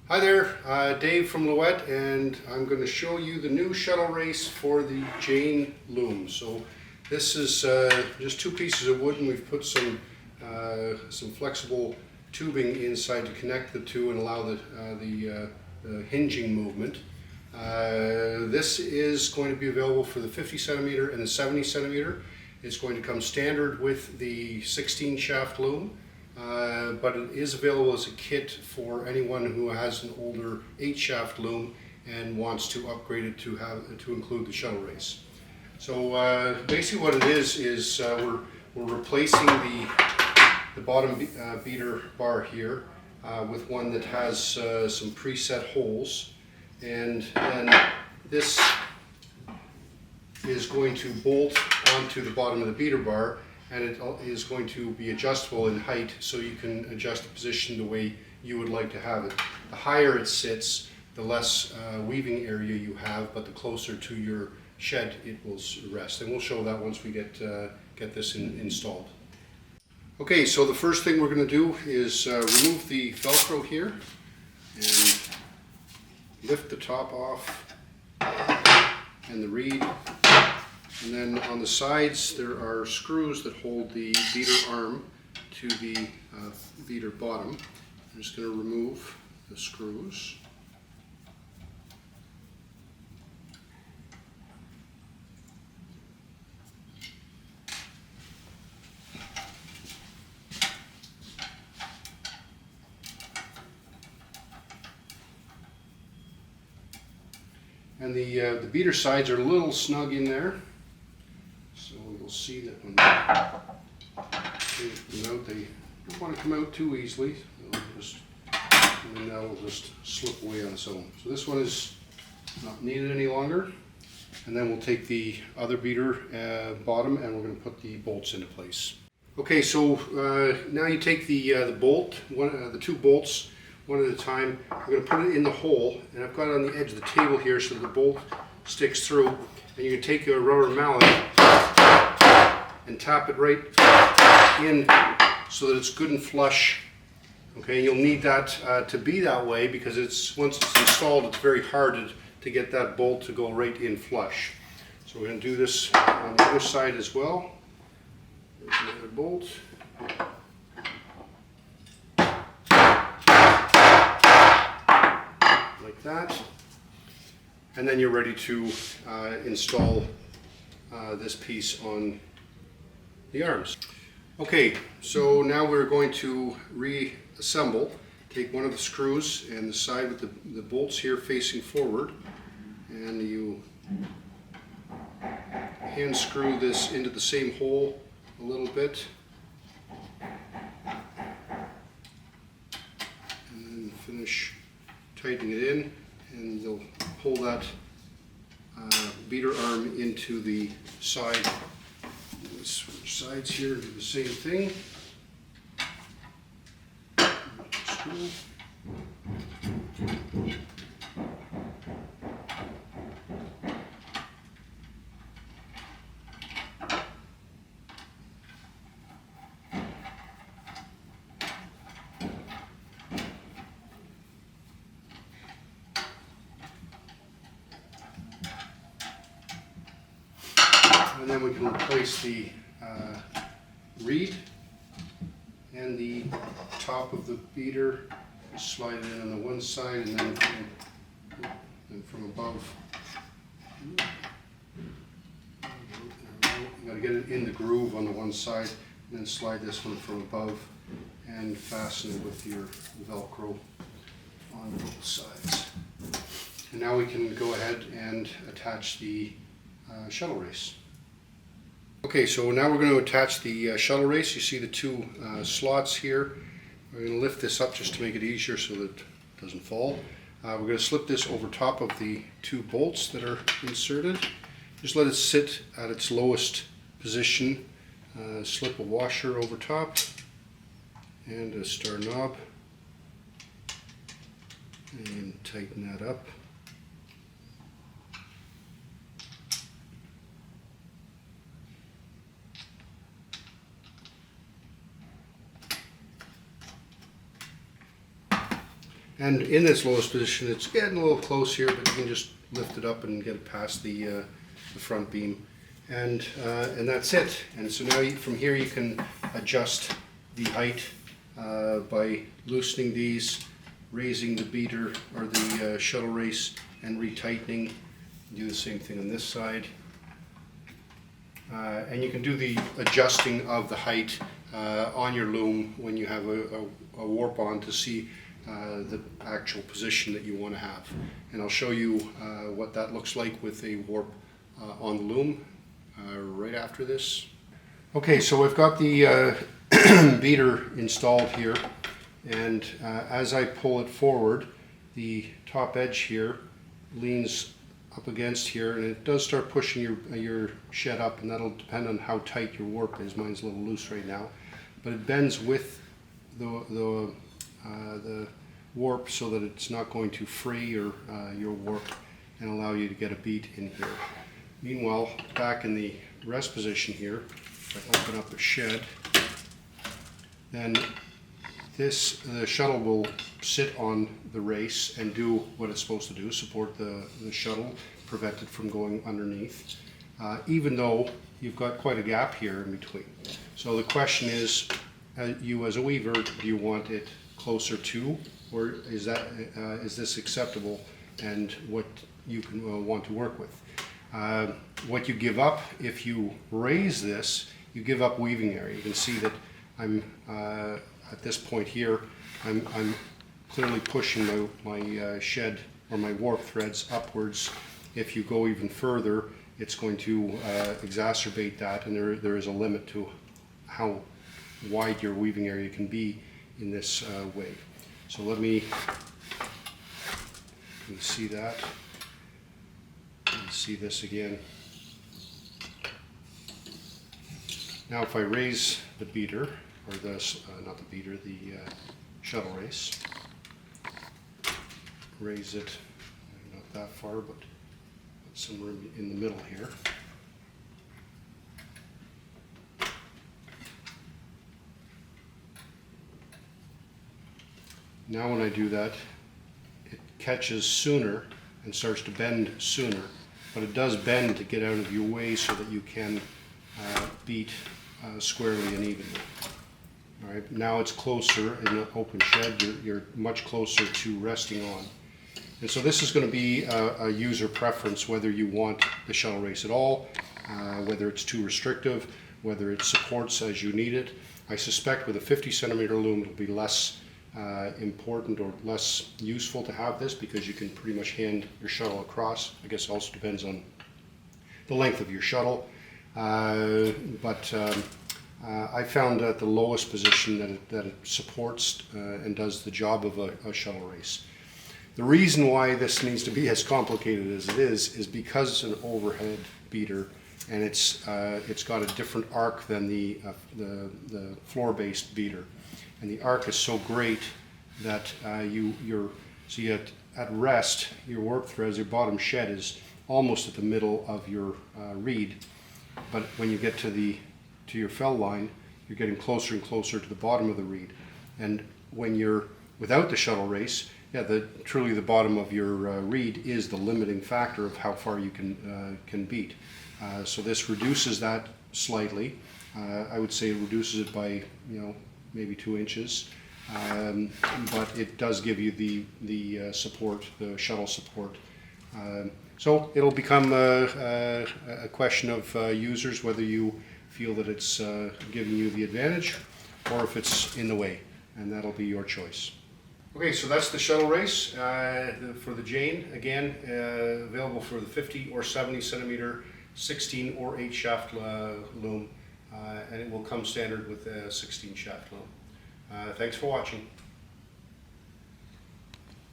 Hi there, Dave from Louette, and I'm going to show you the new shuttle race for the Jane loom. So this is just two pieces of wood, and we've put some flexible tubing inside to connect the two and allow the hinging movement. This is going to be available for the 50 centimeter and the 70 centimeter. It's going to come standard with the 16 shaft loom. But it is available as a kit for anyone who has an older 8 shaft loom and wants to upgrade it to include the shuttle race. So basically what it is we're replacing the bottom beater bar here with one that has some preset holes, and then this is going to bolt onto the bottom of the beater bar, and it is going to be adjustable in height, so you can adjust the position the way you would like to have it. The higher it sits, the less weaving area you have, but the closer to your shed it will rest. And we'll show that once we get this installed. Okay, so the first thing we're going to do is remove the Velcro here and lift the top off and the reed. And then on the sides there are screws that hold the beater arm to the beater bottom. I'm just going to remove the screws. And the beater sides are a little snug in there. So you'll see that when they come out, they don't want to come out too easily. And then that will just slip away on its own. So this one is not needed any longer. And then we'll take the other beater bottom and we're going to put the bolts into place. Okay, so now you take the bolt, the two bolts, one at a time. We're going to put it in the hole, and I've got it on the edge of the table here so the bolt sticks through. And you can take a rubber mallet and tap it right in so that it's good and flush. Okay, you'll need that to be that way because once it's installed, it's very hard to get that bolt to go right in flush. So we're going to do this on the other side as well. There's another bolt. Like that. And then you're ready to install this piece on the arms. Okay, so now we're going to reassemble. Take one of the screws and the side with the bolts here facing forward, and you hand screw this into the same hole a little bit, and then finish tightening it in, and you'll pull that beater arm into the side. Switch sides here, do the same thing. And then we can replace the reed and the top of the beater. Slide it in on the one side, and then from above. You got to get it in the groove on the one side, and then slide this one from above and fasten it with your Velcro on both sides. And now we can go ahead and attach the shuttle race. Okay, so now we're going to attach the shuttle race. You see the two slots here. We're going to lift this up just to make it easier so that it doesn't fall. We're going to slip this over top of the two bolts that are inserted. Just let it sit at its lowest position. Slip a washer over top and a star knob, and tighten that up. And in this lowest position, it's getting a little close here, but you can just lift it up and get it past the front beam. And that's it. And so now from here you can adjust the height by loosening these, raising the beater or the shuttle race, and retightening. Do the same thing on this side. And you can do the adjusting of the height on your loom when you have a warp on to see the actual position that you want to have. And I'll show you what that looks like with a warp on the loom right after this. Okay, so we've got the beater installed here, and as I pull it forward, the top edge here leans up against here, and it does start pushing your shed up, and that'll depend on how tight your warp is. Mine's a little loose right now, but it bends with the warp so that it's not going to fray your warp and allow you to get a beat in here. Meanwhile, back in the rest position here, if I open up the shed, then the shuttle will sit on the race and do what it's supposed to do, support the shuttle, prevent it from going underneath, even though you've got quite a gap here in between. So the question is, you as a weaver, do you want it closer to, or is this acceptable and what you can want to work with? What you give up if you raise this, you give up weaving area. You can see that I'm at this point here, I'm clearly pushing my shed or my warp threads upwards. If you go even further, it's going to exacerbate that, and there is a limit to how wide your weaving area can be in this way. So let me see that. See this again. Now if I raise the beater, or not the beater, the shuttle race, raise it, not that far, but somewhere in the middle here. Now when I do that, it catches sooner and starts to bend sooner, but it does bend to get out of your way so that you can beat squarely and evenly. All right, now it's closer in the open shed, you're much closer to resting on. And so this is going to be a user preference, whether you want the shuttle race at all, whether it's too restrictive, whether it supports as you need it. I suspect with a 50 centimeter loom it'll be less important or less useful to have this, because you can pretty much hand your shuttle across. I guess it also depends on the length of your shuttle, but I found at the lowest position that it supports and does the job of a shuttle race. The reason why this needs to be as complicated as it is because it's an overhead beater, and it's got a different arc than the floor-based beater. And the arc is so great that at rest, your warp threads, your bottom shed is almost at the middle of your reed. But when you get to your fell line, you're getting closer and closer to the bottom of the reed. And when you're without the shuttle race, truly the bottom of your reed is the limiting factor of how far you can beat. So this reduces that slightly. I would say it reduces it by maybe 2 inches, but it does give you the support, the shuttle support. So it'll become a question of users whether you feel that it's giving you the advantage or if it's in the way, and that'll be your choice. Okay, so that's the shuttle race for the Jane. Again, available for the 50 or 70 centimeter, 16 or 8 shaft loom, and it will come standard with a 16 shaft loom. Thanks for watching.